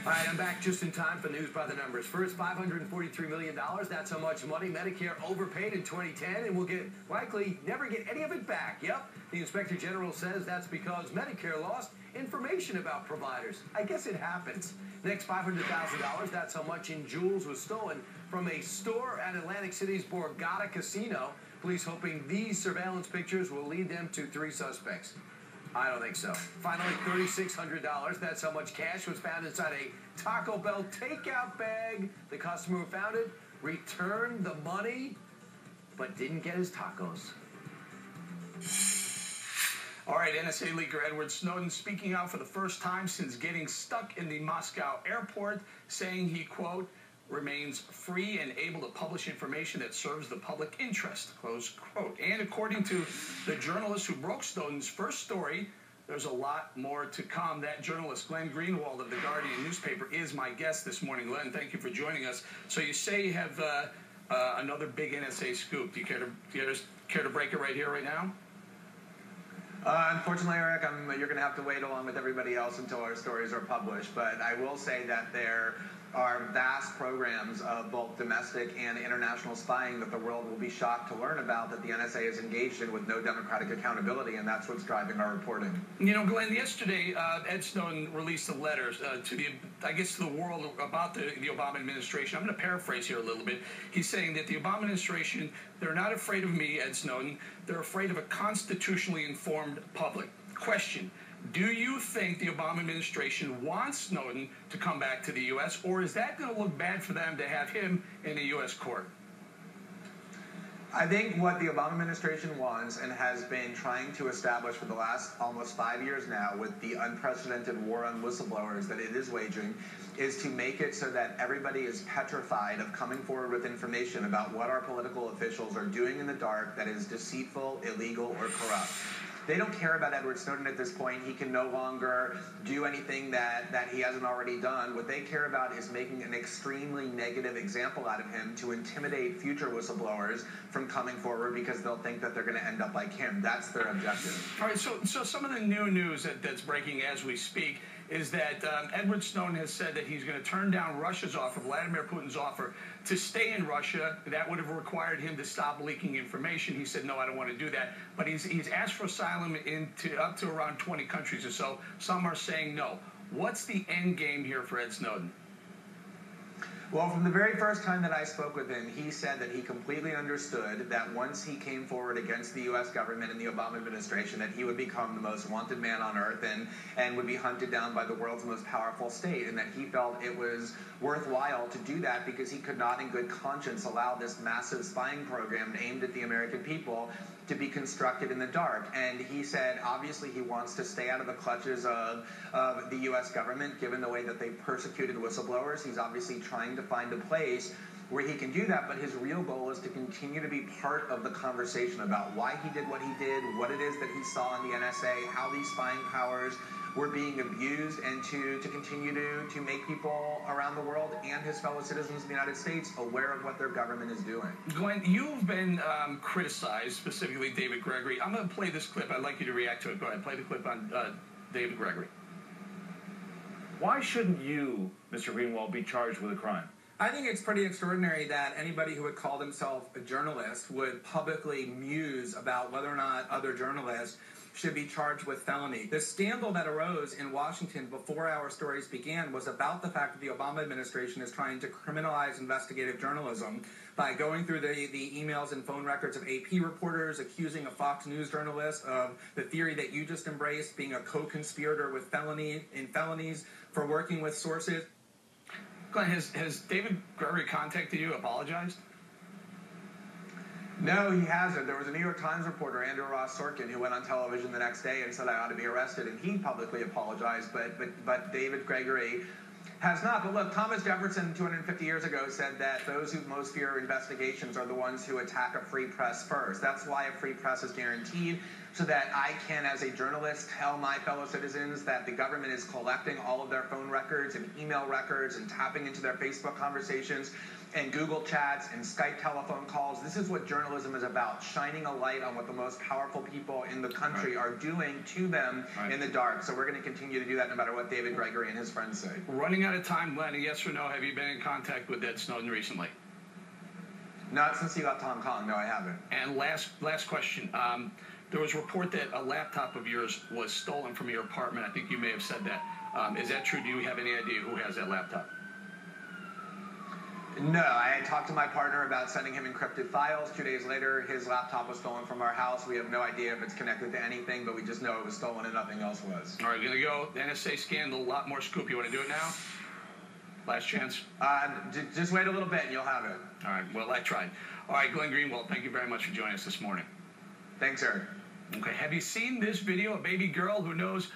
All right, I'm back just in time for news by the numbers. First, $543 million. That's how much money Medicare overpaid in 2010 and will likely never get any of it back. Yep, the Inspector General says that's because Medicare lost information about providers. I guess it happens. Next, $500,000. That's how much in jewels was stolen from a store at Atlantic City's Borgata Casino. Police hoping these surveillance pictures will lead them to 3 suspects. I don't think so. Finally, $3,600. That's how much cash was found inside a Taco Bell takeout bag. The customer who found it returned the money, but didn't get his tacos. All right, NSA leaker Edward Snowden speaking out for the first time since getting stuck in the Moscow airport, saying he, quote, remains free and able to publish information that serves the public interest, close quote. And according to the journalist who broke Snowden's first story, there's a lot more to come. That journalist, Glenn Greenwald of the Guardian newspaper, is my guest this morning. Glenn, thank you for joining us. So you say you have another big NSA scoop. Do you care to break it right here, right now? Unfortunately, Eric, you're going to have to wait along with everybody else until our stories are published. But I will say that there are vast programs of both domestic and international spying that the world will be shocked to learn about that the NSA is engaged in with no democratic accountability, and that's what's driving our reporting. You know, Glenn, yesterday, Ed Snowden released a letter to the world about the Obama administration. I'm going to paraphrase here a little bit. He's saying that the Obama administration, they're not afraid of me, Ed Snowden. They're afraid of a constitutionally informed public. Question. Do you think the Obama administration wants Snowden to come back to the U.S., or is that going to look bad for them to have him in a U.S. court? I think what the Obama administration wants and has been trying to establish for the last almost 5 years now with the unprecedented war on whistleblowers that it is waging is to make it so that everybody is petrified of coming forward with information about what our political officials are doing in the dark that is deceitful, illegal, or corrupt. They don't care about Edward Snowden at this point. He can no longer do anything that he hasn't already done. What they care about is making an extremely negative example out of him to intimidate future whistleblowers from coming forward because they'll think that they're going to end up like him. That's their objective. All right, so some of the new news that's breaking as we speak is that Edward Snowden has said that he's going to turn down Russia's offer, Vladimir Putin's offer, to stay in Russia. That would have required him to stop leaking information. He said, no, I don't want to do that. But he's asked for asylum up to around 20 countries or so. Some are saying no. What's the end game here for Ed Snowden? Well, from the very first time that I spoke with him, he said that he completely understood that once he came forward against the U.S. government and the Obama administration, that he would become the most wanted man on earth and would be hunted down by the world's most powerful state, and that he felt it was worthwhile to do that because he could not in good conscience allow this massive spying program aimed at the American people to be constructed in the dark. And he said, obviously, he wants to stay out of the clutches of the U.S. government, given the way that they persecuted whistleblowers. He's obviously trying to find a place where he can do that, but his real goal is to continue to be part of the conversation about why he did what he did, what it is that he saw in the NSA, how these spying powers were being abused, and to continue to make people around the world and his fellow citizens of the United States aware of what their government is doing. Glenn, you've been criticized, specifically David Gregory. I'm going to play this clip. I'd like you to react to it. Go ahead, play the clip on David Gregory. Why shouldn't you, Mr. Greenwald, be charged with a crime? I think it's pretty extraordinary that anybody who would call themselves a journalist would publicly muse about whether or not other journalists should be charged with felony. The scandal that arose in Washington before our stories began was about the fact that the Obama administration is trying to criminalize investigative journalism by going through the emails and phone records of AP reporters, accusing a Fox News journalist of the theory that you just embraced, being a co-conspirator with felonies for working with sources. Glenn, has David Gregory contacted you, apologized? No, he hasn't. There was a New York Times reporter, Andrew Ross Sorkin, who went on television the next day and said I ought to be arrested, and he publicly apologized, but David Gregory has not. But look, Thomas Jefferson 250 years ago said that those who most fear investigations are the ones who attack a free press first. That's why a free press is guaranteed. so that I can, as a journalist, tell my fellow citizens that the government is collecting all of their phone records and email records and tapping into their Facebook conversations and Google chats and Skype telephone calls. This is what journalism is about, shining a light on what the most powerful people in the country are doing to them in the dark. So we're going to continue to do that no matter what David Gregory and his friends say. Running out of time, Glenn, yes or no, have you been in contact with Ed Snowden recently? Not since he left Hong Kong. No, I haven't. And last question. There was a report that a laptop of yours was stolen from your apartment. I think you may have said that. Is that true? Do you have any idea who has that laptop? No, I had talked to my partner about sending him encrypted files. 2 days later, his laptop was stolen from our house. We have no idea if it's connected to anything, but we just know it was stolen and nothing else was. All right, we're going to go. The NSA scandal, a lot more scoop. You want to do it now? Last chance? Just wait a little bit and you'll have it. All right, well, I tried. All right, Glenn Greenwald, thank you very much for joining us this morning. Thanks, Eric. Okay, have you seen this video? A baby girl who knows...